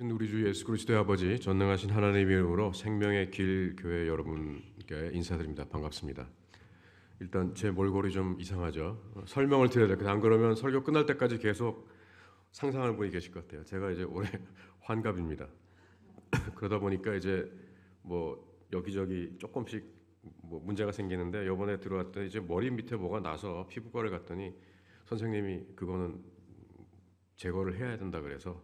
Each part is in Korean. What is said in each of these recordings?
우리 주 예수 그리스도의 아버지 전능하신 하나님의 이름으로 생명의 길 교회 여러분께 인사드립니다. 반갑습니다. 일단 제 몰골이 좀 이상하죠. 설명을 드려야 될 것 같아요. 안 그러면 설교 끝날 때까지 계속 상상하는 분이 계실 것 같아요. 제가 이제 올해 환갑입니다. 그러다 보니까 이제 뭐 여기저기 조금씩 뭐 문제가 생기는데 이번에 들어왔더니 이제 머리 밑에 뭐가 나서 피부과를 갔더니 선생님이 그거는 제거를 해야 된다 그래서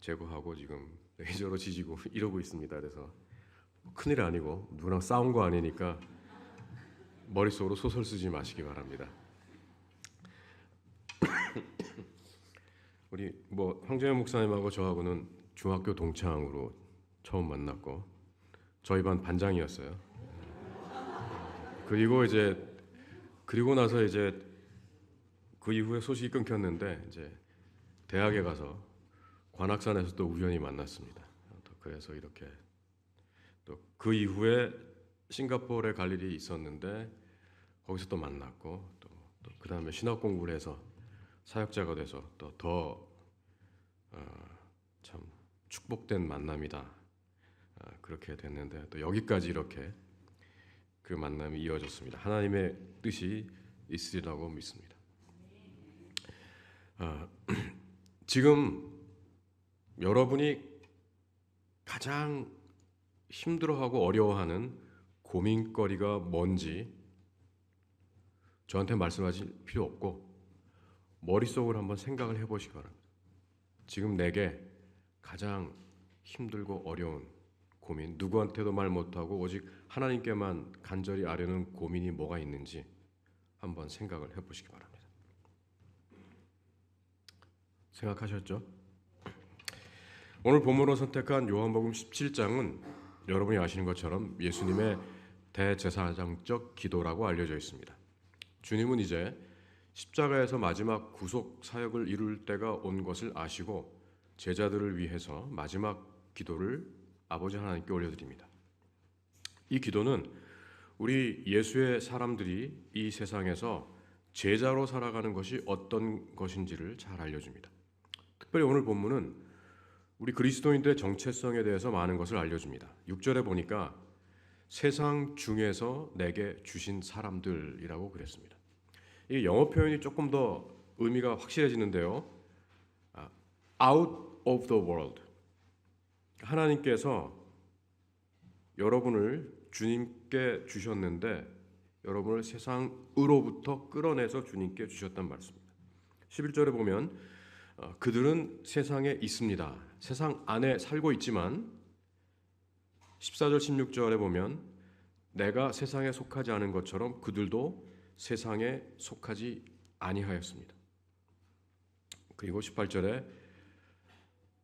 제거하고 지금 레이저로 지지고 이러고 있습니다. 그래서 큰일 아니고 누구랑 싸운 거 아니니까 머릿속으로 소설 쓰지 마시기 바랍니다. 우리 뭐 황재현 목사님하고 저하고는 중학교 동창으로 처음 만났고 저희 반 반장이었어요. 그리고 나서 이제 그 이후에 소식이 끊겼는데 이제 대학에 가서 관악산에서 또 우연히 만났습니다. 그래서 이렇게 또 그 이후에 싱가포르에 갈 일이 있었는데 거기서 또 만났고 또 그 다음에 신학 공부를 해서 사역자가 돼서 또 더 참 축복된 만남이다. 그렇게 됐는데 또 여기까지 이렇게 그 만남이 이어졌습니다. 하나님의 뜻이 있으리라고 믿습니다. 지금 여러분이 가장 힘들어하고 어려워하는 고민거리가 뭔지 저한테 말씀하실 필요 없고 머릿속으로 한번 생각을 해보시기 바랍니다. 지금 내게 가장 힘들고 어려운 고민, 누구한테도 말 못하고 오직 하나님께만 간절히 아뢰는 고민이 뭐가 있는지 한번 생각을 해보시기 바랍니다. 생각하셨죠? 오늘 본문으로 선택한 요한복음 17장은 여러분이 아시는 것처럼 예수님의 대제사장적 기도라고 알려져 있습니다. 주님은 이제 십자가에서 마지막 구속 사역을 이룰 때가 온 것을 아시고 제자들을 위해서 마지막 기도를 아버지 하나님께 올려드립니다. 이 기도는 우리 예수의 사람들이 이 세상에서 제자로 살아가는 것이 어떤 것인지를 잘 알려줍니다. 특별히 오늘 본문은 우리 그리스도인들의 정체성에 대해서 많은 것을 알려줍니다. 6절에 보니까 세상 중에서 내게 주신 사람들이라고 그랬습니다. 이 영어 표현이 조금 더 의미가 확실해지는데요. Out of the world. 하나님께서 여러분을 주님께 주셨는데 여러분을 세상으로부터 끌어내서 주님께 주셨단 말씀입니다. 11절에 보면 그들은 세상에 있습니다. 세상 안에 살고 있지만 14절 16절에 보면 내가 세상에 속하지 않은 것처럼 그들도 세상에 속하지 아니하였습니다. 그리고 18절에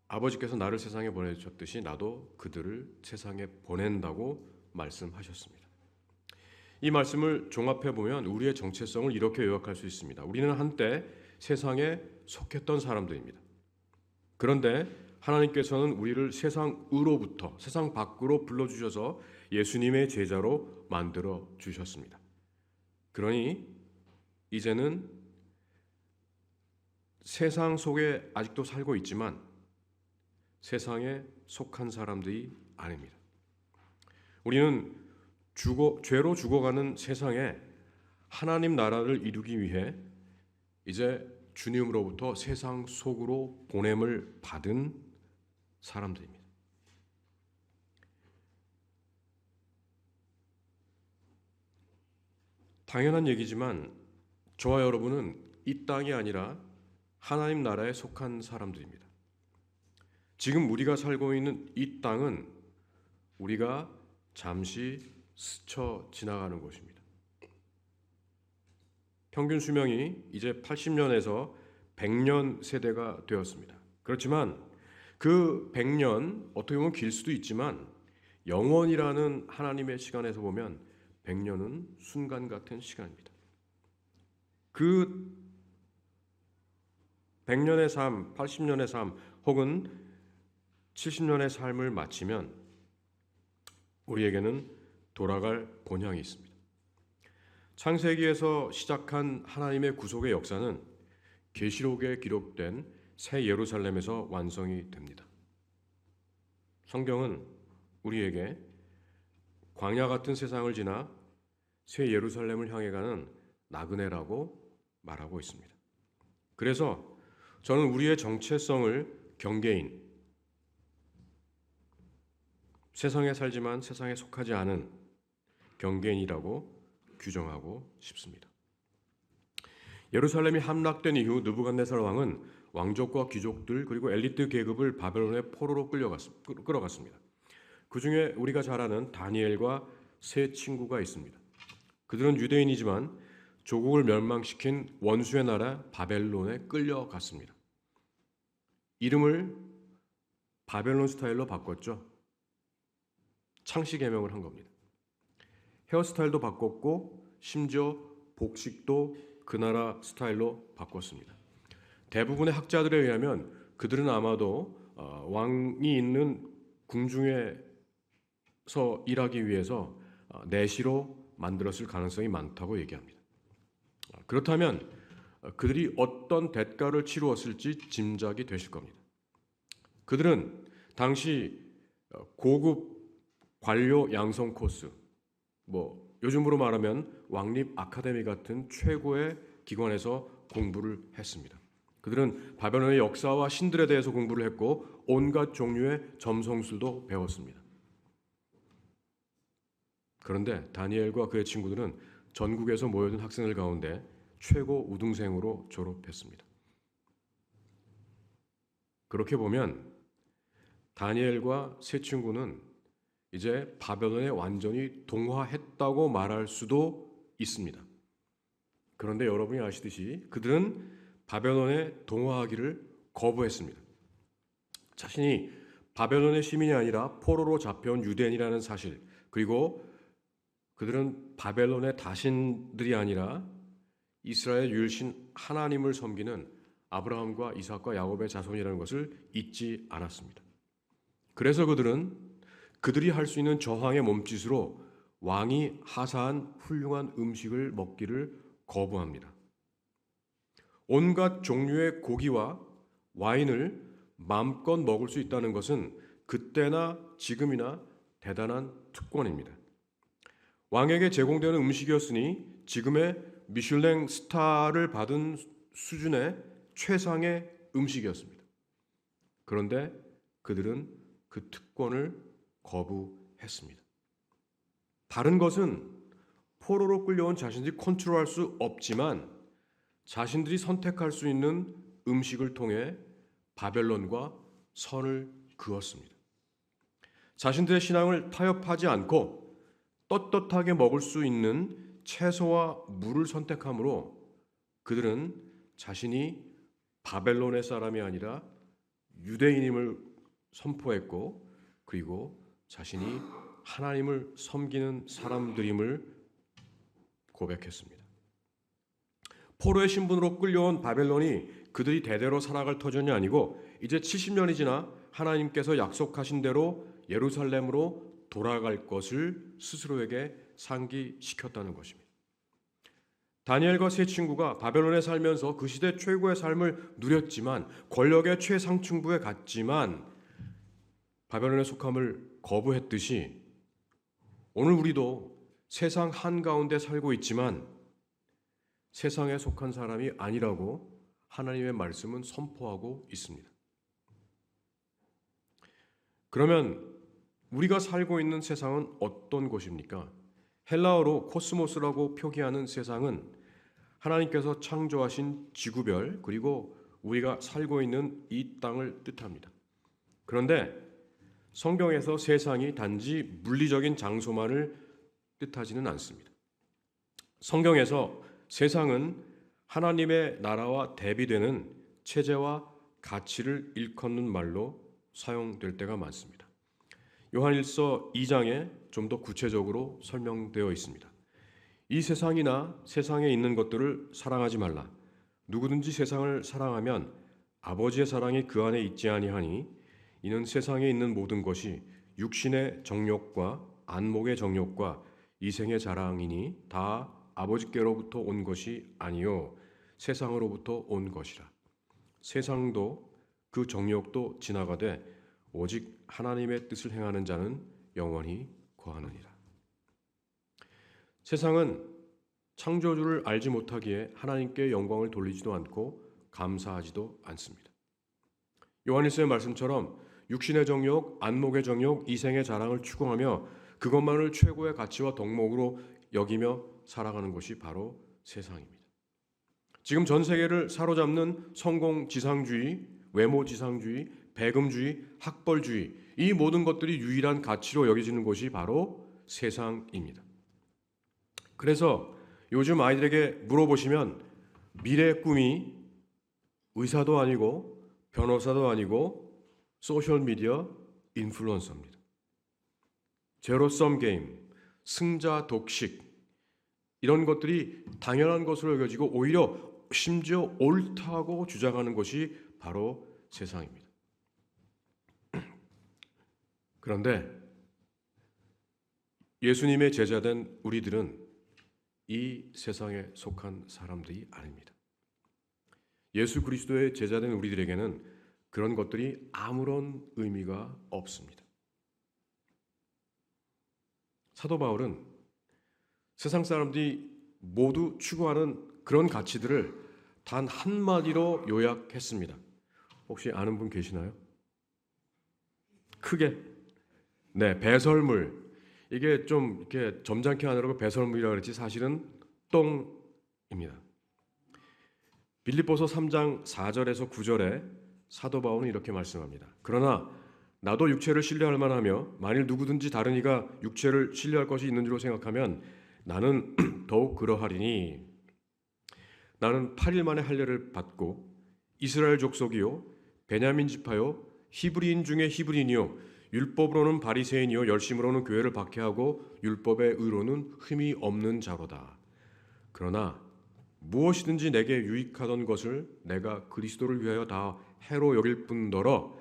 아버지께서 나를 세상에 보내주셨듯이 나도 그들을 세상에 보낸다고 말씀하셨습니다. 이 말씀을 종합해 보면 우리의 정체성을 이렇게 요약할 수 있습니다. 우리는 한때 세상에 속했던 사람들입니다. 그런데 하나님께서는 우리를 세상으로부터 세상 밖으로 불러주셔서 예수님의 제자로 만들어 주셨습니다. 그러니 이제는 세상 속에 아직도 살고 있지만 세상에 속한 사람들이 아닙니다. 우리는 죄로 죽어가는 세상에 하나님 나라를 이루기 위해 이제 주님으로부터 세상 속으로 보냄을 받은 사람들입니다. 당연한 얘기지만 저와 여러분은 이 땅이 아니라 하나님 나라에 속한 사람들입니다. 지금 우리가 살고 있는 이 땅은 우리가 잠시 스쳐 지나가는 곳입니다. 평균 수명이 이제 80년에서 100년 세대가 되었습니다. 그렇지만 그 100년 어떻게 보면 길 수도 있지만 영원이라는 하나님의 시간에서 보면 100년은 순간 같은 시간입니다. 그 100년의 삶, 80년의 삶 혹은 70년의 삶을 마치면 우리에게는 돌아갈 본향이 있습니다. 창세기에서 시작한 하나님의 구속의 역사는 계시록에 기록된 새 예루살렘에서 완성이 됩니다. 성경은 우리에게 광야 같은 세상을 지나 새 예루살렘을 향해 가는 나그네라고 말하고 있습니다. 그래서 저는 우리의 정체성을 경계인, 세상에 살지만 세상에 속하지 않은 경계인이라고 규정하고 싶습니다. 예루살렘이 함락된 이후 느부갓네살 왕은 왕족과 귀족들 그리고 엘리트 계급을 바벨론의 포로로 끌어갔습니다. 그 중에 우리가 잘 아는 다니엘과 세 친구가 있습니다. 그들은 유대인이지만 조국을 멸망시킨 원수의 나라 바벨론에 끌려갔습니다. 이름을 바벨론 스타일로 바꿨죠. 창씨 개명을 한 겁니다. 헤어스타일도 바꿨고 심지어 복식도 그 나라 스타일로 바꿨습니다. 대부분의 학자들에 의하면 그들은 아마도 왕이 있는 궁중에서 일하기 위해서 내시로 만들었을 가능성이 많다고 얘기합니다. 그렇다면 그들이 어떤 대가를 치루었을지 짐작이 되실 겁니다. 그들은 당시 고급 관료 양성 코스, 요즘으로 말하면 왕립 아카데미 같은 최고의 기관에서 공부를 했습니다. 그들은 바벨론의 역사와 신들에 대해서 공부를 했고 온갖 종류의 점성술도 배웠습니다. 그런데 다니엘과 그의 친구들은 전국에서 모여든 학생들 가운데 최고 우등생으로 졸업했습니다. 그렇게 보면 다니엘과 세 친구는 이제 바벨론에 완전히 동화했다고 말할 수도 있습니다. 그런데 여러분이 아시듯이 그들은 바벨론에 동화하기를 거부했습니다. 자신이 바벨론의 시민이 아니라 포로로 잡혀온 유대인이라는 사실, 그리고 그들은 바벨론의 다신들이 아니라 이스라엘 유일신 하나님을 섬기는 아브라함과 이삭과 야곱의 자손이라는 것을 잊지 않았습니다. 그래서 그들이 할 수 있는 저항의 몸짓으로 왕이 하사한 훌륭한 음식을 먹기를 거부합니다. 온갖 종류의 고기와 와인을 마음껏 먹을 수 있다는 것은 그때나 지금이나 대단한 특권입니다. 왕에게 제공되는 음식이었으니 지금의 미슐랭 스타를 받은 수준의 최상의 음식이었습니다. 그런데 그들은 그 특권을 거부했습니다. 다른 것은 포로로 끌려온 자신들이 컨트롤할 수 없지만 자신들이 선택할 수 있는 음식을 통해 바벨론과 선을 그었습니다. 자신들의 신앙을 타협하지 않고 떳떳하게 먹을 수 있는 채소와 물을 선택함으로 그들은 자신이 바벨론의 사람이 아니라 유대인임을 선포했고, 그리고 자신이 하나님을 섬기는 사람들임을 고백했습니다. 포로의 신분으로 끌려온 바벨론이 그들이 대대로 살아갈 터전이 아니고 이제 70년이 지나 하나님께서 약속하신 대로 예루살렘으로 돌아갈 것을 스스로에게 상기시켰다는 것입니다. 다니엘과 세 친구가 바벨론에 살면서 그 시대 최고의 삶을 누렸지만, 권력의 최상층부에 갔지만 바벨론에 속함을 거부했듯이 오늘 우리도 세상 한가운데 살고 있지만 세상에 속한 사람이 아니라고 하나님의 말씀은 선포하고 있습니다. 그러면 우리가 살고 있는 세상은 어떤 곳입니까? 헬라어로 코스모스라고 표기하는 세상은 하나님께서 창조하신 지구별, 그리고 우리가 살고 있는 이 땅을 뜻합니다. 그런데 성경에서 세상이 단지 물리적인 장소만을 뜻하지는 않습니다. 성경에서 세상은 하나님의 나라와 대비되는 체제와 가치를 일컫는 말로 사용될 때가 많습니다. 요한일서 2장에 좀 더 구체적으로 설명되어 있습니다. 이 세상이나 세상에 있는 것들을 사랑하지 말라. 누구든지 세상을 사랑하면 아버지의 사랑이 그 안에 있지 아니하니 이는 세상에 있는 모든 것이 육신의 정욕과 안목의 정욕과 이생의 자랑이니 다 아버지께로부터 온 것이 아니요 세상으로부터 온 것이라. 세상도 그 정욕도 지나가되 오직 하나님의 뜻을 행하는 자는 영원히 거하느니라. 세상은 창조주를 알지 못하기에 하나님께 영광을 돌리지도 않고 감사하지도 않습니다. 요한일서의 말씀처럼 육신의 정욕, 안목의 정욕, 이생의 자랑을 추구하며 그것만을 최고의 가치와 덕목으로 여기며 살아가는 것이 바로 세상입니다. 지금 전 세계를 사로잡는 성공 지상주의, 외모 지상주의, 배금주의, 학벌주의, 이 모든 것들이 유일한 가치로 여겨지는 것이 바로 세상입니다. 그래서 요즘 아이들에게 물어보시면 미래의 꿈이 의사도 아니고 변호사도 아니고 소셜미디어 인플루언서입니다. 제로섬 게임, 승자 독식, 이런 것들이 당연한 것으로 여겨지고 오히려 심지어 옳다고 주장하는 것이 바로 세상입니다. 그런데 예수님의 제자된 우리들은 이 세상에 속한 사람들이 아닙니다. 예수 그리스도의 제자된 우리들에게는 그런 것들이 아무런 의미가 없습니다. 사도 바울은 세상 사람들이 모두 추구하는 그런 가치들을 단 한마디로 요약했습니다. 혹시 아는 분 계시나요? 크게. 네, 배설물. 이게 좀 이렇게 점잖게 하느라고 배설물이라고 그랬지 사실은 똥입니다. 빌립보서 3장 4절에서 9절에 사도 바울은 이렇게 말씀합니다. 그러나 나도 육체를 신뢰할 만하며 만일 누구든지 다른 이가 육체를 신뢰할 것이 있는 줄로 생각하면 나는 더욱 그러하리니 나는 8일 만에 할례를 받고 이스라엘 족속이요 베냐민 지파요 히브리인 중에 히브리인이요 율법으로는 바리새인이요 열심으로는 교회를 박해하고 율법의 의로는 흠이 없는 자로다. 그러나 무엇이든지 내게 유익하던 것을 내가 그리스도를 위하여 다 해로 여길 뿐더러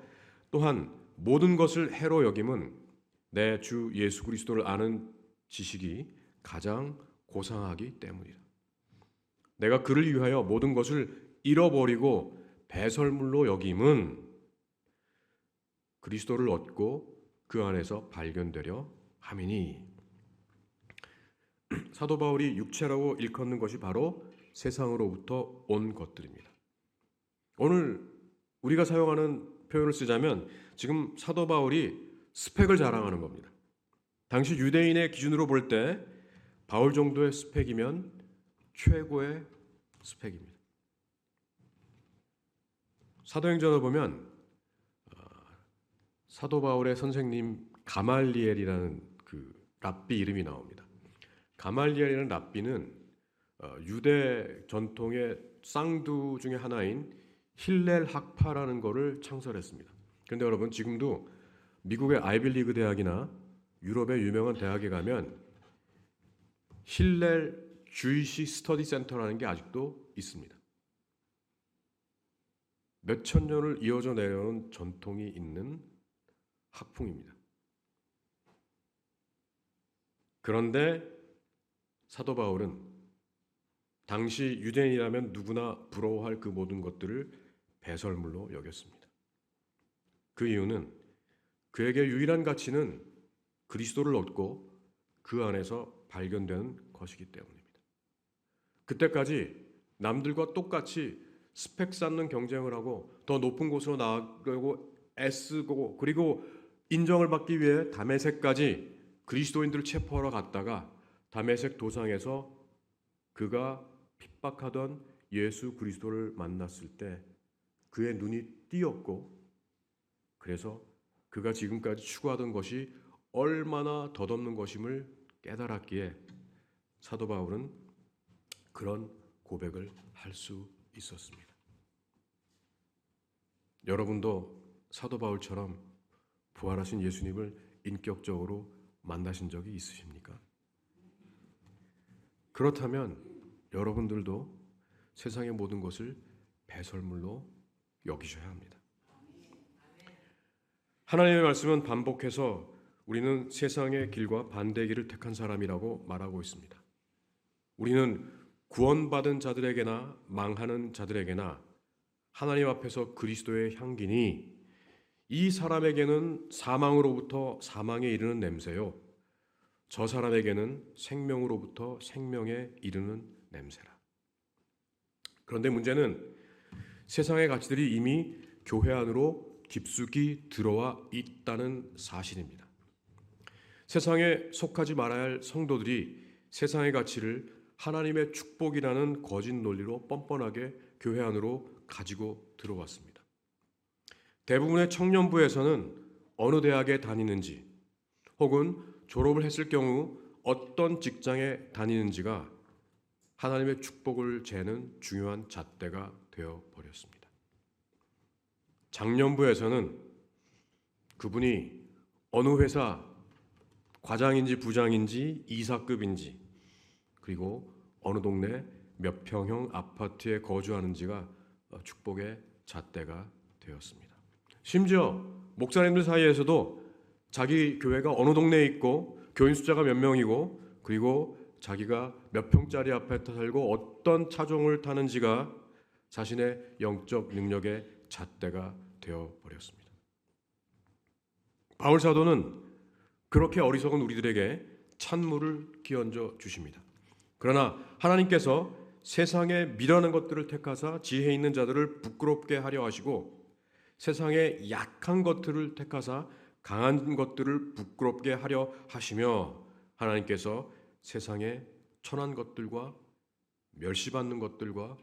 또한 모든 것을 해로 여김은 내 주 예수 그리스도를 아는 지식이 가장 고상하기 때문이다. 내가 그를 위하여 모든 것을 잃어버리고 배설물로 여김은 그리스도를 얻고 그 안에서 발견되려 함이니. 사도 바울이 육체라고 일컫는 것이 바로 세상으로부터 온 것들입니다. 오늘 우리가 사용하는 표현을 쓰자면 지금 사도 바울이 스펙을 자랑하는 겁니다. 당시 유대인의 기준으로 볼 때 바울 정도의 스펙이면 최고의 스펙입니다. 사도행전을 보면 사도 바울의 선생님 가말리엘이라는 그 랍비 이름이 나옵니다. 가말리엘이라는 랍비는 유대 전통의 쌍두 중에 하나인 힐렐 학파라는 것을 창설했습니다. 그런데 여러분 지금도 미국의 아이비리그 대학이나 유럽의 유명한 대학에 가면 힐렐 주이시 스터디 센터라는 게 아직도 있습니다. 몇천 년을 이어져 내려온 전통이 있는 학풍입니다. 그런데 사도 바울은 당시 유대인이라면 누구나 부러워할 그 모든 것들을 배설물로 여겼습니다. 그 이유는 그에게 유일한 가치는 그리스도를 얻고 그 안에서 발견되는 것이기 때문입니다. 그때까지 남들과 똑같이 스펙 쌓는 경쟁을 하고 더 높은 곳으로 나아가고 애쓰고 그리고 인정을 받기 위해 다메섹까지 그리스도인들을 체포하러 갔다가 다메섹 도상에서 그가 핍박하던 예수 그리스도를 만났을 때 그의 눈이 띄었고 그래서 그가 지금까지 추구하던 것이 얼마나 덧없는 것임을 깨달았기에 사도 바울은 그런 고백을 할 수 있었습니다. 여러분도 사도 바울처럼 부활하신 예수님을 인격적으로 만나신 적이 있으십니까? 그렇다면 여러분들도 세상의 모든 것을 배설물로 여기셔야 합니다. 하나님의 말씀은 반복해서 우리는 세상의 길과 반대의 길을 택한 사람이라고 말하고 있습니다. 우리는 구원받은 자들에게나 망하는 자들에게나 하나님 앞에서 그리스도의 향기니 이 사람에게는 사망으로부터 사망에 이르는 냄새요, 저 사람에게는 생명으로부터 생명에 이르는 냄새라. 그런데 문제는 세상의 가치들이 이미 교회 안으로 깊숙이 들어와 있다는 사실입니다. 세상에 속하지 말아야 할 성도들이 세상의 가치를 하나님의 축복이라는 거짓 논리로 뻔뻔하게 교회 안으로 가지고 들어왔습니다. 대부분의 청년부에서는 어느 대학에 다니는지 혹은 졸업을 했을 경우 어떤 직장에 다니는지가 하나님의 축복을 재는 중요한 잣대가 되어 버렸습니다. 장년부에서는 그분이 어느 회사 과장인지 부장인지 이사급인지 그리고 어느 동네 몇 평형 아파트에 거주하는지가 축복의 잣대가 되었습니다. 심지어 목사님들 사이에서도 자기 교회가 어느 동네에 있고 교인 숫자가 몇 명이고 그리고 자기가 몇 평짜리 아파트 살고 어떤 차종을 타는지가 자신의 영적 능력의 잣대가 되어버렸습니다. 바울 사도는 그렇게 어리석은 우리들에게 찬물을 끼얹어 주십니다. 그러나 하나님께서 세상에 미련한 것들을 택하사 지혜 있는 자들을 부끄럽게 하려 하시고 세상에 약한 것들을 택하사 강한 것들을 부끄럽게 하려 하시며 하나님께서 세상에 천한 것들과 멸시받는 것들과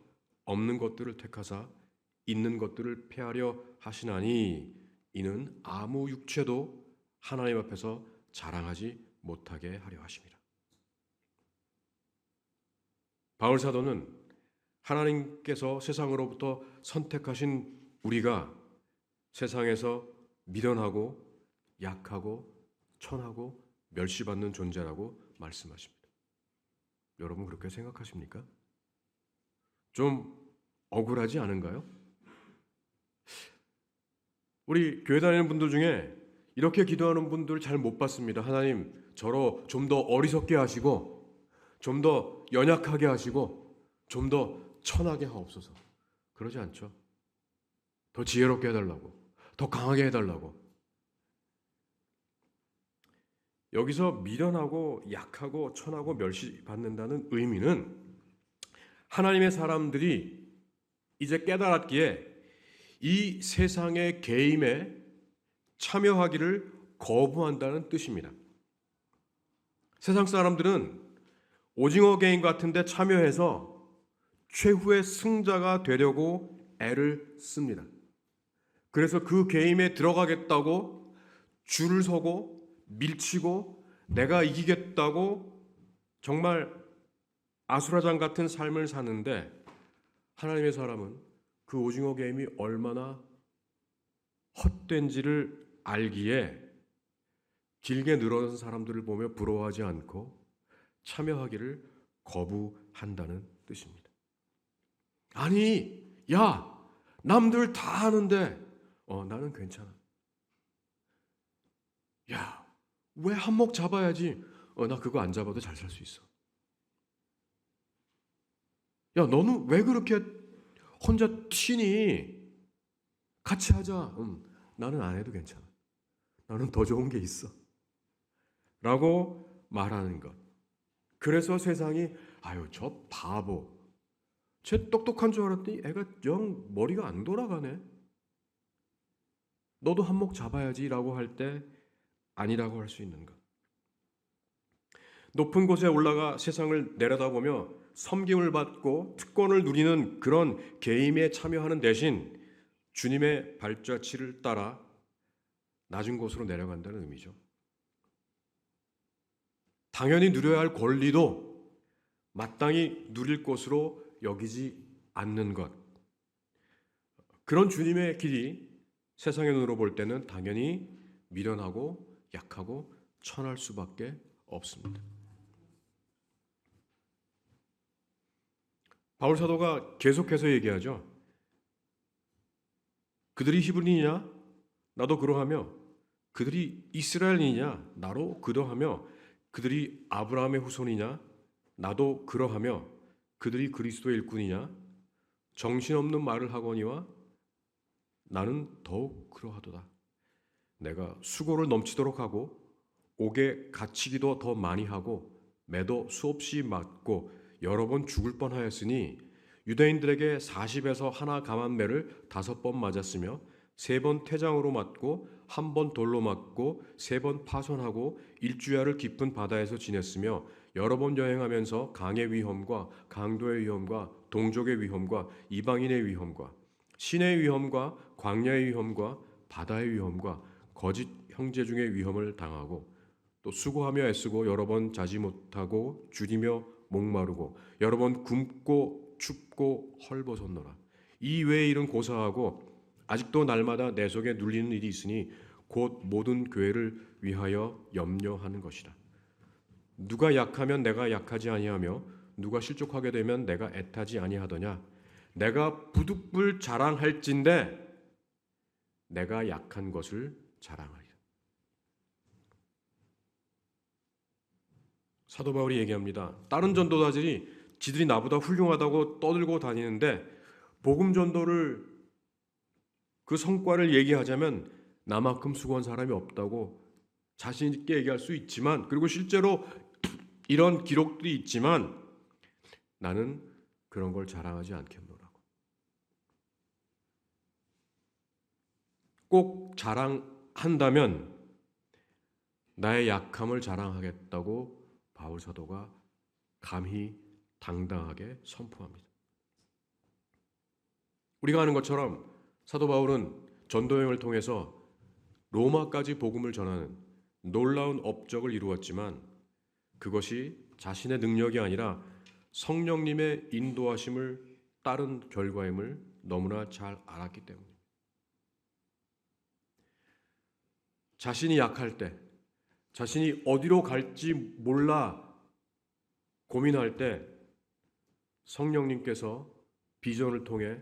없는 것들을 택하사 있는 것들을 폐하려 하시나니 이는 아무 육체도 하나님 앞에서 자랑하지 못하게 하려 하심이라. 바울 사도는 하나님께서 세상으로부터 선택하신 우리가 세상에서 미련하고 약하고 천하고 멸시받는 존재라고 말씀하십니다. 여러분 그렇게 생각하십니까? 좀 억울하지 않은가요? 우리 교회 다니는 분들 중에 이렇게 기도하는 분들 잘 못 봤습니다. 하나님 저로 좀 더 어리석게 하시고 좀 더 연약하게 하시고 좀 더 천하게 하옵소서. 그러지 않죠. 더 지혜롭게 해달라고, 더 강하게 해달라고. 여기서 미련하고 약하고 천하고 멸시받는다는 의미는 하나님의 사람들이 이제 깨달았기에 이 세상의 게임에 참여하기를 거부한다는 뜻입니다. 세상 사람들은 오징어 게임 같은 데 참여해서 최후의 승자가 되려고 애를 씁니다. 그래서 그 게임에 들어가겠다고 줄을 서고 밀치고 내가 이기겠다고 정말 아수라장 같은 삶을 사는데 하나님의 사람은 그 오징어 게임이 얼마나 헛된지를 알기에 길게 늘어선 사람들을 보며 부러워하지 않고 참여하기를 거부한다는 뜻입니다. 아니, 야, 남들 다 하는데 나는 괜찮아. 야, 왜 한몫 잡아야지? 나 그거 안 잡아도 잘 살 수 있어. 야, 너는 왜 그렇게 혼자 튀니? 같이 하자. 나는 안 해도 괜찮아. 나는 더 좋은 게 있어. 라고 말하는 것. 그래서 세상이 아유 저 바보. 쟤 똑똑한 줄 알았더니 애가 영 머리가 안 돌아가네. 너도 한몫 잡아야지 라고 할 때 아니라고 할 수 있는 것. 높은 곳에 올라가 세상을 내려다보며 섬김을 받고 특권을 누리는 그런 게임에 참여하는 대신 주님의 발자취를 따라 낮은 곳으로 내려간다는 의미죠. 당연히 누려야 할 권리도 마땅히 누릴 것으로 여기지 않는 것. 그런 주님의 길이 세상의 눈으로 볼 때는 당연히 미련하고 약하고 천할 수밖에 없습니다. 바울 사도가 계속해서 얘기하죠. 그들이 히브리냐? 나도 그러하며 그들이 이스라엘이냐? 나로 그러하며 그들이 아브라함의 후손이냐? 나도 그러하며 그들이 그리스도의 일꾼이냐? 정신없는 말을 하거니와 나는 더욱 그러하도다. 내가 수고를 넘치도록 하고 옥에 갇히기도 더 많이 하고 매도 수없이 맞고 여러 번 죽을 뻔하였으니 유대인들에게 40에서 하나 감한매를 5번 맞았으며 3번 태장으로 맞고 1번 돌로 맞고 3번 파손하고 일주야를 깊은 바다에서 지냈으며 여러 번 여행하면서 강의 위험과 강도의 위험과 동족의 위험과 이방인의 위험과 신의 위험과 광야의 위험과 바다의 위험과 거짓 형제 중의 위험을 당하고 또 수고하며 애쓰고 여러 번 자지 못하고 줄이며 목마르고 여러 번 굶고 춥고 헐벗었노라. 이 외의 일은 고사하고 아직도 날마다 내 속에 눌리는 일이 있으니 곧 모든 교회를 위하여 염려하는 것이라. 누가 약하면 내가 약하지 아니하며 누가 실족하게 되면 내가 애타지 아니하더냐. 내가 부득불 자랑할진대 내가 약한 것을 자랑하리라. 사도 바울이 얘기합니다. 다른 전도자들이 지들이 나보다 훌륭하다고 떠들고 다니는데 복음 전도를 그 성과를 얘기하자면 나만큼 수고한 사람이 없다고 자신 있게 얘기할 수 있지만, 그리고 실제로 이런 기록들이 있지만 나는 그런 걸 자랑하지 않겠노라고. 꼭 자랑한다면 나의 약함을 자랑하겠다고 바울 사도가 감히 당당하게 선포합니다. 우리가 아는 것처럼 사도 바울은 전도여행을 통해서 로마까지 복음을 전하는 놀라운 업적을 이루었지만 그것이 자신의 능력이 아니라 성령님의 인도하심을 따른 결과임을 너무나 잘 알았기 때문입니다. 자신이 약할 때, 자신이 어디로 갈지 몰라 고민할 때 성령님께서 비전을 통해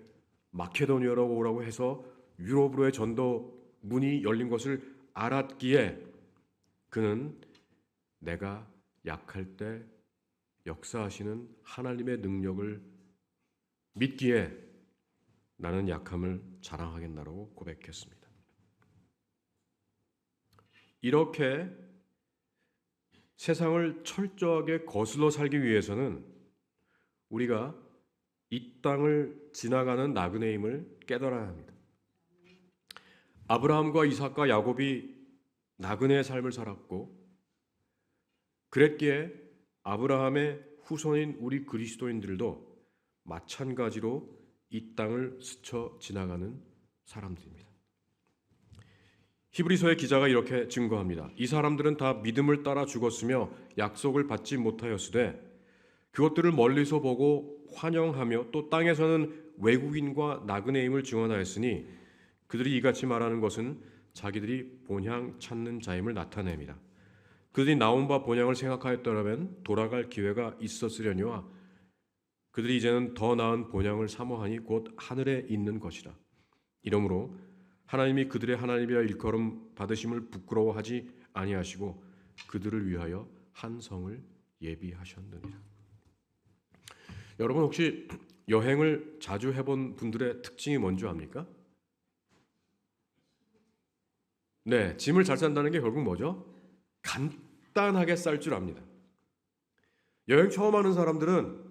마케도니아로 오라고 해서 유럽으로의 전도 문이 열린 것을 알았기에 그는 내가 약할 때 역사하시는 하나님의 능력을 믿기에 나는 약함을 자랑하겠나라고 고백했습니다. 이렇게 세상을 철저하게 거슬러 살기 위해서는 우리가 이 땅을 지나가는 나그네임을 깨달아야 합니다. 아브라함과 이삭과 야곱이 나그네의 삶을 살았고 그랬기에 아브라함의 후손인 우리 그리스도인들도 마찬가지로 이 땅을 스쳐 지나가는 사람들입니다. 히브리서의 기자가 이렇게 증거합니다. 이 사람들은 다 믿음을 따라 죽었으며 약속을 받지 못하였으되 그것들을 멀리서 보고 환영하며 또 땅에서는 외국인과 나그네임을 증언하였으니 그들이 이같이 말하는 것은 자기들이 본향 찾는 자임을 나타냅니다. 그들이 나온 바 본향을 생각하였더라면 돌아갈 기회가 있었으려니와 그들이 이제는 더 나은 본향을 사모하니 곧 하늘에 있는 것이라. 이러므로 하나님이 그들의 하나님이라 일컬음 받으심을 부끄러워하지 아니하시고 그들을 위하여 한 성을 예비하셨느니라. 여러분 혹시 여행을 자주 해본 분들의 특징이 뭔지 압니까? 네, 짐을 잘 싼다는 게 결국 뭐죠? 간단하게 쌀 줄 압니다. 여행 처음 하는 사람들은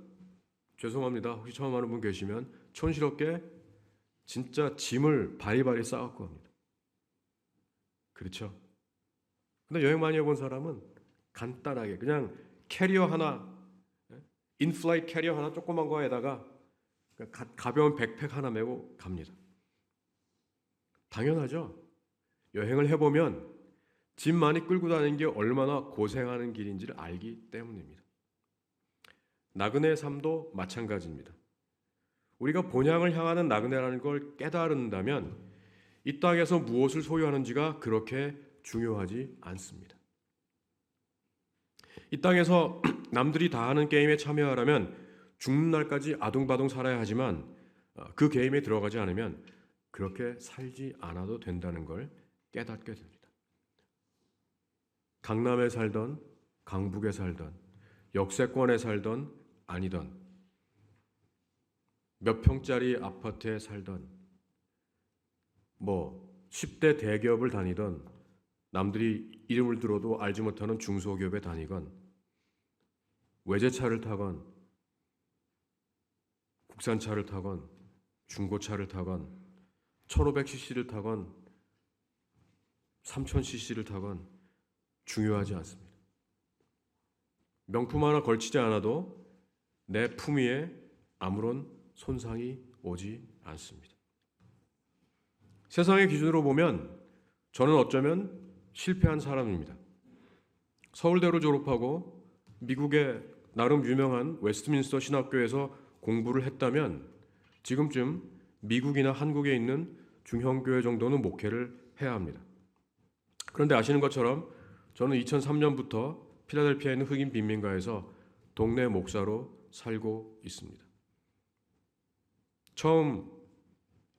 죄송합니다. 혹시 처음 하는 분 계시면 촌스럽게 진짜 짐을 바리바리 싸갖고 합니다. 그렇죠? 근데 여행 많이 해본 사람은 간단하게 그냥 캐리어 하나, 인플라이트 캐리어 하나 조그만 거에다가 가벼운 백팩 하나 메고 갑니다. 당연하죠. 여행을 해보면 짐 많이 끌고 다니는 게 얼마나 고생하는 길인지를 알기 때문입니다. 나그네의 삶도 마찬가지입니다. 우리가 본향을 향하는 나그네라는 걸 깨달은다면 이 땅에서 무엇을 소유하는지가 그렇게 중요하지 않습니다. 이 땅에서 남들이 다 하는 게임에 참여하려면 죽는 날까지 아둥바둥 살아야 하지만 그 게임에 들어가지 않으면 그렇게 살지 않아도 된다는 걸 깨닫게 됩니다. 강남에 살던 강북에 살던 역세권에 살던 아니던 몇 평짜리 아파트에 살던 10대 대기업을 다니던 남들이 이름을 들어도 알지 못하는 중소기업에 다니건, 외제차를 타건, 국산차를 타건, 중고차를 타건, 1500cc를 타건, 3000cc를 타건 중요하지 않습니다. 명품 하나 걸치지 않아도 내 품위에 아무런 손상이 오지 않습니다. 세상의 기준으로 보면 저는 어쩌면 실패한 사람입니다. 서울대를 졸업하고 미국의 나름 유명한 웨스트민스터 신학교에서 공부를 했다면 지금쯤 미국이나 한국에 있는 중형교회 정도는 목회를 해야 합니다. 그런데 아시는 것처럼 저는 2003년부터 필라델피아에 있는 흑인 빈민가에서 동네 목사로 살고 있습니다. 처음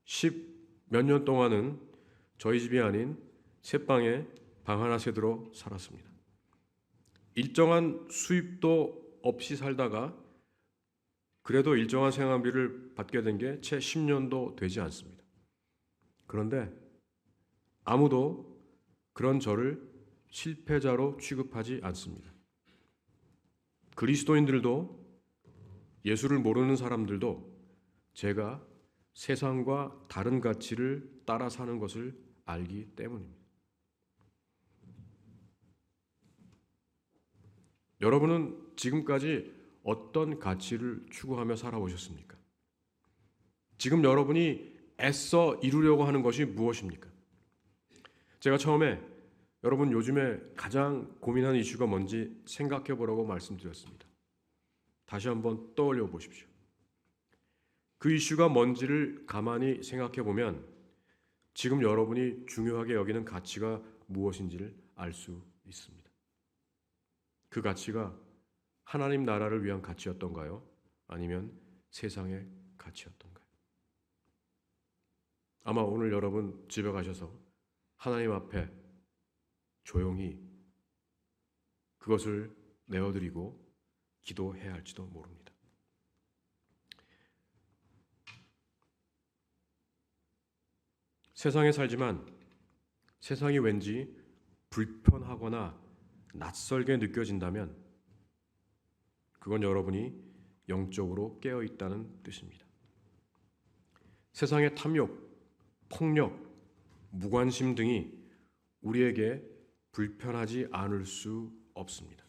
10몇 년 동안은 저희 집이 아닌 새방에 방 하나 세들어 살았습니다. 일정한 수입도 없이 살다가 그래도 일정한 생활비를 받게 된 게 채 10년도 되지 않습니다. 그런데 아무도 그런 저를 실패자로 취급하지 않습니다. 그리스도인들도 예수를 모르는 사람들도 제가 세상과 다른 가치를 따라 사는 것을 알기 때문입니다. 여러분은 지금까지 어떤 가치를 추구하며 살아오셨습니까? 지금 여러분이 애써 이루려고 하는 것이 무엇입니까? 제가 처음에 여러분 요즘에 가장 고민하는 이슈가 뭔지 생각해 보라고 말씀드렸습니다. 다시 한번 떠올려 보십시오. 그 이슈가 뭔지를 가만히 생각해 보면 지금 여러분이 중요하게 여기는 가치가 무엇인지를 알 수 있습니다. 그 가치가 하나님 나라를 위한 가치였던가요? 아니면 세상의 가치였던가요? 아마 오늘 여러분 집에 가셔서 하나님 앞에 조용히 그것을 내어드리고 기도해야 할지도 모릅니다. 세상에 살지만 세상이 왠지 불편하거나 낯설게 느껴진다면 그건 여러분이 영적으로 깨어 있다는 뜻입니다. 세상의 탐욕, 폭력, 무관심 등이 우리에게 불편하지 않을 수 없습니다.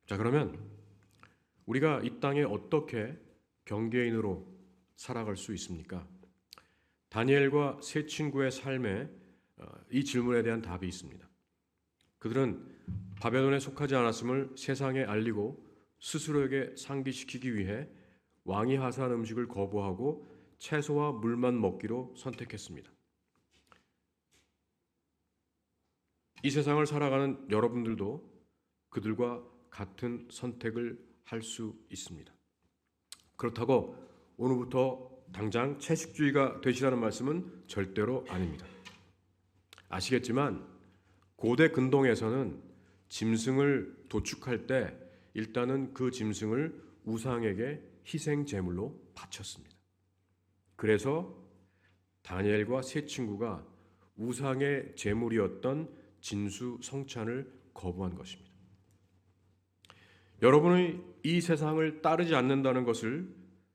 자, 그러면 우리가 이 땅에 어떻게 경계인으로 살아갈 수 있습니까? 다니엘과 세 친구의 삶에 이 질문에 대한 답이 있습니다. 그들은 바벨론에 속하지 않았음을 세상에 알리고 스스로에게 상기시키기 위해 왕이 하사한 음식을 거부하고 채소와 물만 먹기로 선택했습니다. 이 세상을 살아가는 여러분들도 그들과 같은 선택을 할 수 있습니다. 그렇다고 오늘부터 당장 채식주의가 되시라는 말씀은 절대로 아닙니다. 아시겠지만 고대 근동에서는 짐승을 도축할 때 일단은 그 짐승을 우상에게 희생 제물로 바쳤습니다. 그래서 다니엘과 세 친구가 우상의 제물이었던 진수 성찬을 거부한 것입니다. 여러분의 이 세상을 따르지 않는다는 것을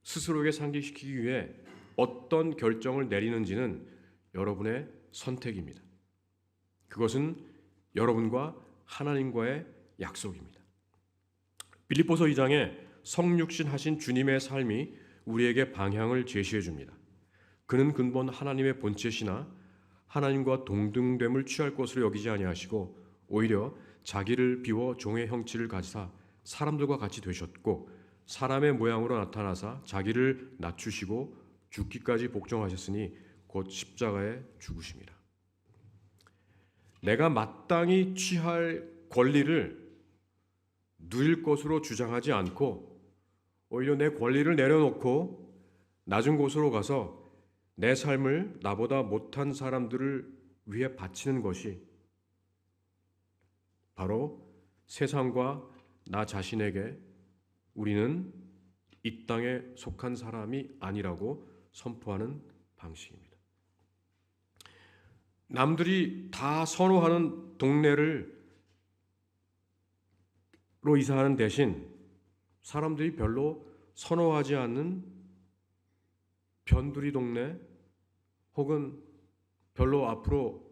스스로에게 상기시키기 위해 어떤 결정을 내리는지는 여러분의 선택입니다. 그것은 여러분과 하나님과의 약속입니다. 빌립보서 2장에 성육신 하신 주님의 삶이 우리에게 방향을 제시해 줍니다. 그는 근본 하나님의 본체시나 하나님과 동등됨을 취할 것으로 여기지 아니하시고 오히려 자기를 비워 종의 형체를 가지사 사람들과 같이 되셨고 사람의 모양으로 나타나사 자기를 낮추시고 죽기까지 복종하셨으니 곧 십자가에 죽으심이라. 내가 마땅히 취할 권리를 누릴 것으로 주장하지 않고 오히려 내 권리를 내려놓고 낮은 곳으로 가서 내 삶을 나보다 못한 사람들을 위해 바치는 것이 바로 세상과 나 자신에게 우리는 이 땅에 속한 사람이 아니라고 선포하는 방식입니다. 남들이 다 선호하는 동네로 이사하는 대신 사람들이 별로 선호하지 않는 변두리 동네 혹은 별로 앞으로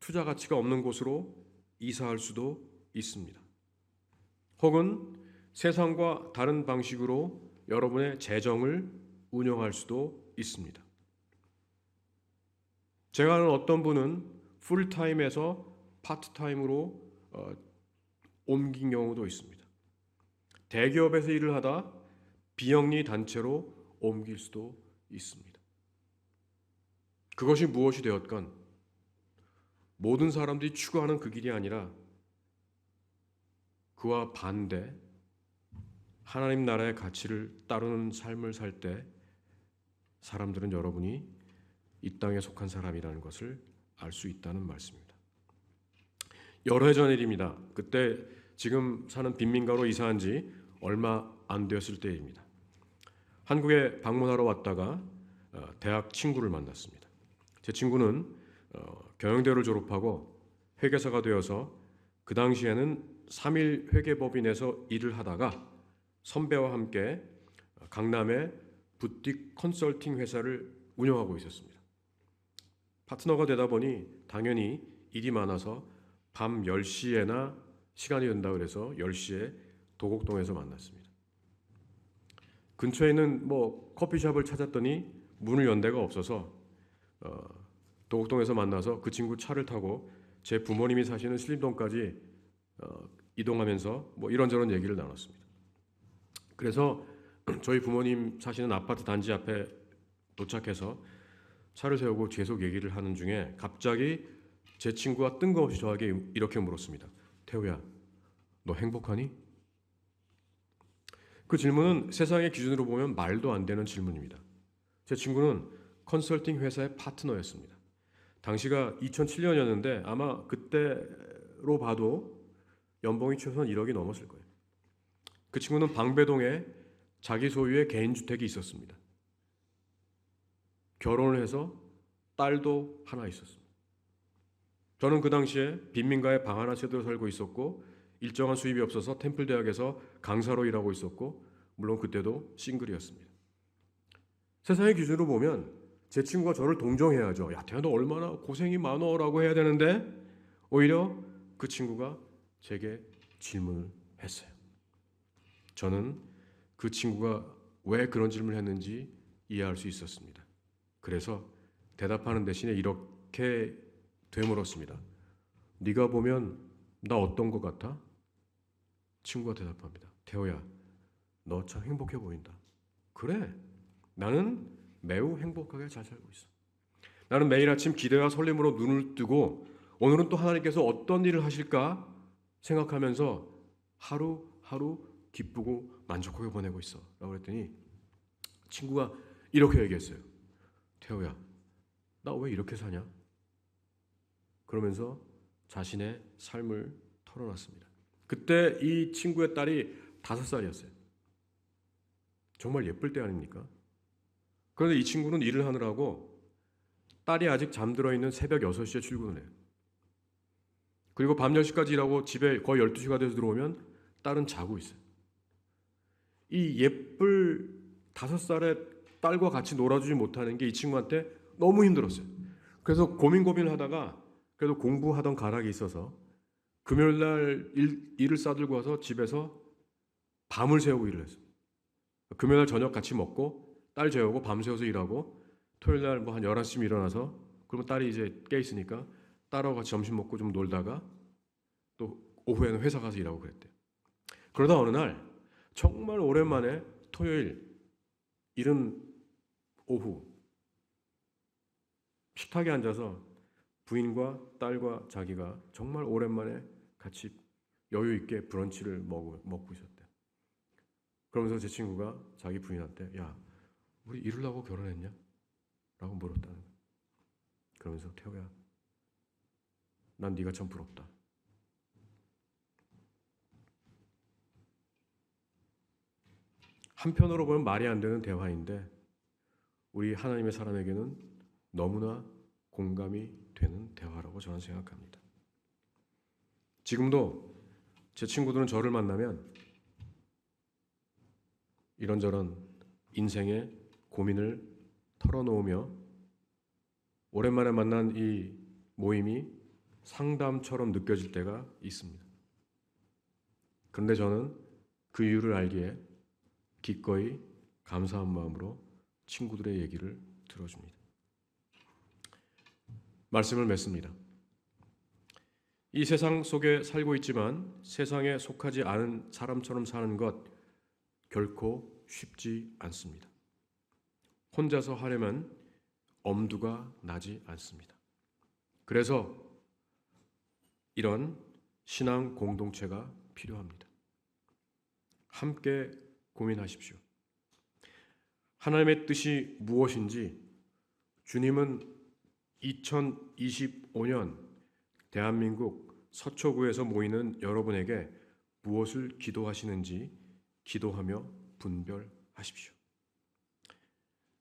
투자 가치가 없는 곳으로 이사할 수도 있습니다. 혹은 세상과 다른 방식으로 여러분의 재정을 운영할 수도 있습니다. 제가 아는 어떤 분은 풀타임에서 파트타임으로 옮긴 경우도 있습니다. 대기업에서 일을 하다 비영리 단체로 옮길 수도 있습니다. 그것이 무엇이 되었건 모든 사람들이 추구하는 그 길이 아니라 그와 반대 하나님 나라의 가치를 따르는 삶을 살 때 사람들은 여러분이 이 땅에 속한 사람이라는 것을 알 수 있다는 말씀입니다. 여러 해 전 일입니다. 그때 지금 사는 빈민가로 이사한 지 얼마 안 되었을 때입니다. 한국에 방문하러 왔다가 대학 친구를 만났습니다. 제 친구는 경영대를 졸업하고 회계사가 되어서 그 당시에는 3일 회계법인에서 일을 하다가 선배와 함께 강남의 부틱 컨설팅 회사를 운영하고 있었습니다. 파트너가 되다 보니 당연히 일이 많아서 밤 10시에나 시간이 된다 그래서 10시에 도곡동에서 만났습니다. 근처에 있는 커피숍을 찾았더니 문을 연 데가 없어서 도곡동에서 만나서 그 친구 차를 타고 제 부모님이 사시는 신림동까지 이동하면서 이런저런 얘기를 나눴습니다. 그래서 저희 부모님 사시는 아파트 단지 앞에 도착해서 차를 세우고 계속 얘기를 하는 중에 갑자기 제 친구가 뜬금없이 저에게 이렇게 물었습니다. 태우야, 너 행복하니? 그 질문은 세상의 기준으로 보면 말도 안 되는 질문입니다. 제 친구는 컨설팅 회사의 파트너였습니다. 당시가 2007년이었는데 아마 그때로 봐도 연봉이 최소한 1억이 넘었을 거예요. 그 친구는 방배동에 자기 소유의 개인주택이 있었습니다. 결혼을 해서 딸도 하나 있었습니다. 저는 그 당시에 빈민가에 방 하나 채로 살고 있었고 일정한 수입이 없어서 템플대학에서 강사로 일하고 있었고 물론 그때도 싱글이었습니다. 세상의 기준으로 보면 제 친구가 저를 동정해야죠. 야, 태야 너 얼마나 고생이 많어 라고 해야 되는데 오히려 그 친구가 제게 질문을 했어요. 저는 그 친구가 왜 그런 질문을 했는지 이해할 수 있었습니다. 그래서 대답하는 대신에 이렇게 되물었습니다. 네가 보면 나 어떤 것 같아? 친구가 대답합니다. 태호야, 너 참 행복해 보인다. 그래, 나는 매우 행복하게 잘 살고 있어. 나는 매일 아침 기대와 설렘으로 눈을 뜨고 오늘은 또 하나님께서 어떤 일을 하실까 생각하면서 하루하루 기쁘고 만족하게 보내고 있어 라고 그랬더니 친구가 이렇게 얘기했어요. 태호야, 나 왜 이렇게 사냐? 그러면서 자신의 삶을 털어놨습니다. 그때 이 친구의 딸이 5살이었어요. 정말 예쁠 때 아닙니까? 그런데 이 친구는 일을 하느라고 딸이 아직 잠들어 있는 새벽 6시에 출근을 해요. 그리고 밤 10시까지 일하고 집에 거의 12시가 돼서 들어오면 딸은 자고 있어요. 이 예쁠 5살의 딸과 같이 놀아주지 못하는 게 이 친구한테 너무 힘들었어요. 그래서 고민을 하다가 그래도 공부하던 가락이 있어서 금요일 날 일을 싸들고 와서 집에서 밤을 새우고 일을 했어요. 금요일 날 저녁 같이 먹고 딸 재우고 밤 새워서 일하고 토요일 날 한 11시쯤 일어나서 그러면 딸이 이제 깨 있으니까 딸하고 같이 점심 먹고 좀 놀다가 또 오후에는 회사 가서 일하고 그랬대요. 그러다 어느 날 정말 오랜만에 토요일 이른 오후 식탁에 앉아서 부인과 딸과 자기가 정말 오랜만에 같이 여유 있게 브런치를 먹고 있었대요. 그러면서 제 친구가 자기 부인한테 야, 우리 이루려고 결혼했냐? 라고 물었다는 거예요. 그러면서 태호야, 난 네가 참 부럽다. 한편으로 보면 말이 안 되는 대화인데 우리 하나님의 사람에게는 너무나 공감이 되는 대화라고 저는 생각합니다. 지금도 제 친구들은 저를 만나면 이런저런 인생의 고민을 털어놓으며 오랜만에 만난 이 모임이 상담처럼 느껴질 때가 있습니다. 그런데 저는 그 이유를 알기에 기꺼이 감사한 마음으로 친구들의 얘기를 들어줍니다. 말씀을 맺습니다. 이 세상 속에 살고 있지만 세상에 속하지 않은 사람처럼 사는 것 결코 쉽지 않습니다. 혼자서 하려면 엄두가 나지 않습니다. 그래서 이런 신앙 공동체가 필요합니다. 함께 고민하십시오. 하나님의 뜻이 무엇인지 주님은 2025년 대한민국 서초구에서 모이는 여러분에게 무엇을 기도하시는지 기도하며 분별하십시오.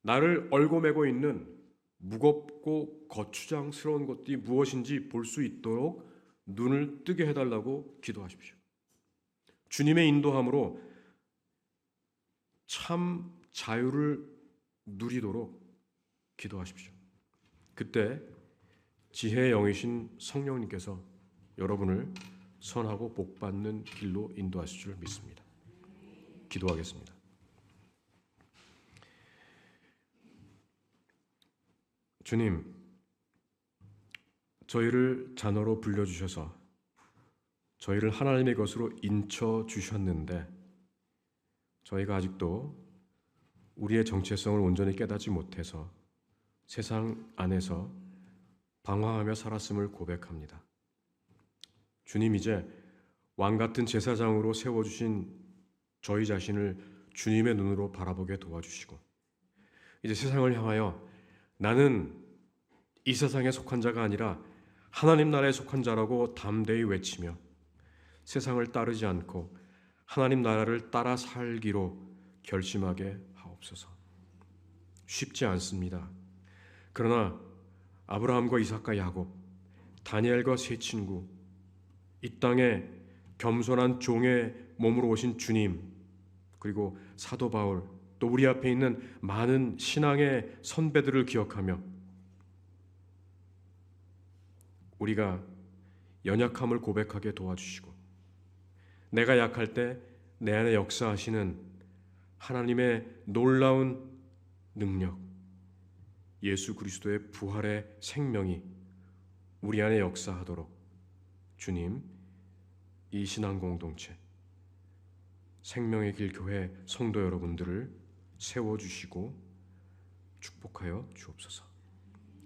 나를 얽어매고 있는 무겁고 거추장스러운 것들이 무엇인지 볼 수 있도록 눈을 뜨게 해달라고 기도하십시오. 주님의 인도함으로 참 자유를 누리도록 기도하십시오. 그때 지혜의 영이신 성령님께서 여러분을 선하고 복받는 길로 인도하실 줄 믿습니다. 기도하겠습니다. 주님, 저희를 자녀로 불려주셔서 저희를 하나님의 것으로 인쳐주셨는데 저희가 아직도 우리의 정체성을 온전히 깨닫지 못해서 세상 안에서 방황하며 살았음을 고백합니다. 주님, 이제 왕같은 제사장으로 세워주신 저희 자신을 주님의 눈으로 바라보게 도와주시고 이제 세상을 향하여 나는 이 세상에 속한 자가 아니라 하나님 나라에 속한 자라고 담대히 외치며 세상을 따르지 않고 하나님 나라를 따라 살기로 결심하게 하옵소서. 쉽지 않습니다. 그러나 아브라함과 이삭과 야곱, 다니엘과 세 친구, 이 땅에 겸손한 종의 몸으로 오신 주님, 그리고 사도 바울, 또 우리 앞에 있는 많은 신앙의 선배들을 기억하며 우리가 연약함을 고백하게 도와주시고 내가 약할 때 내 안에 역사하시는 하나님의 놀라운 능력, 예수 그리스도의 부활의 생명이 우리 안에 역사하도록 주님, 이 신앙 공동체 생명의 길 교회 성도 여러분들을 세워주시고 축복하여 주옵소서.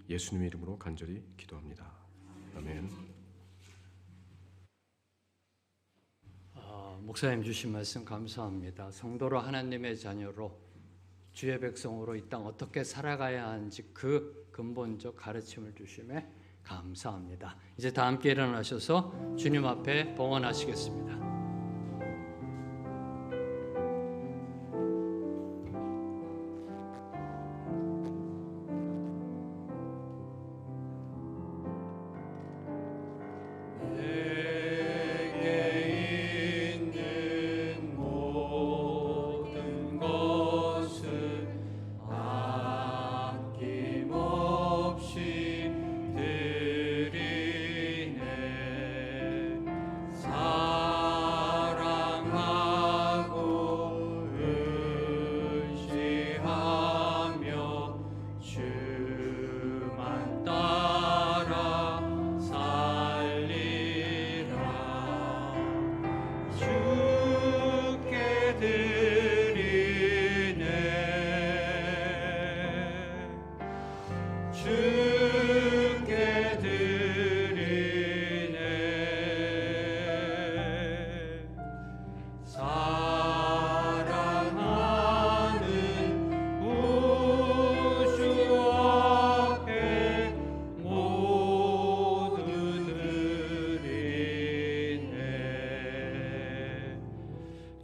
예수님의 이름으로 간절히 기도합니다. 아멘. 목사님 주신 말씀 감사합니다. 성도로 하나님의 자녀로 주의 백성으로 이 땅 어떻게 살아가야 하는지 그 근본적 가르침을 주심에 감사합니다. 이제 다 함께 일어나셔서 주님 앞에 봉헌하시겠습니다.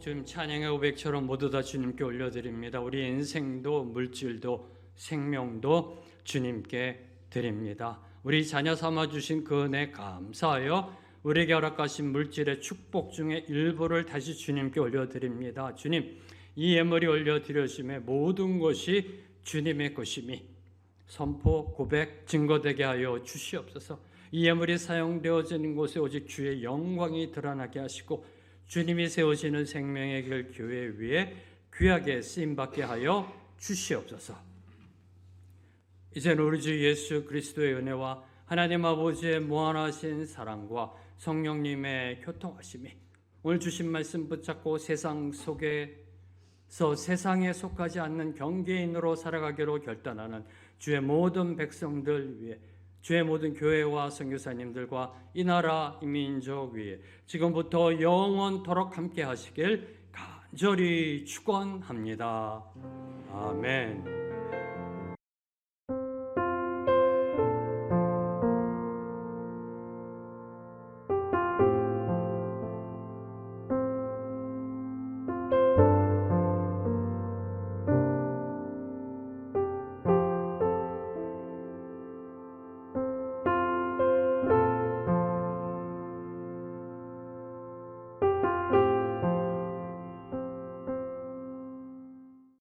주님 찬양의 고백처럼 모두 다 주님께 올려드립니다. 우리 인생도 물질도 생명도 주님께 드립니다. 우리 자녀 삼아 주신 그 은혜 감사하여 우리에게 허락하신 물질의 축복 중에 일부를 다시 주님께 올려드립니다. 주님, 이 예물이 올려드려심에 모든 것이 주님의 것임이 선포, 고백, 증거되게 하여 주시옵소서. 이 예물이 사용되어지는 곳에 오직 주의 영광이 드러나게 하시고 주님이 세우시는 생명의 길 교회 위에 귀하게 쓰임받게 하여 주시옵소서. 이제는 우리 주 예수 그리스도의 은혜와 하나님 아버지의 무한하신 사랑과 성령님의 교통하심이 오늘 주신 말씀 붙잡고 세상 속에서 세상에 속하지 않는 경계인으로 살아가기로 결단하는 주의 모든 백성들 위해, 주의 모든 교회와 선교사님들과 이 나라 이 민족 위에 지금부터 영원토록 함께 하시길 간절히 축원합니다. 아멘.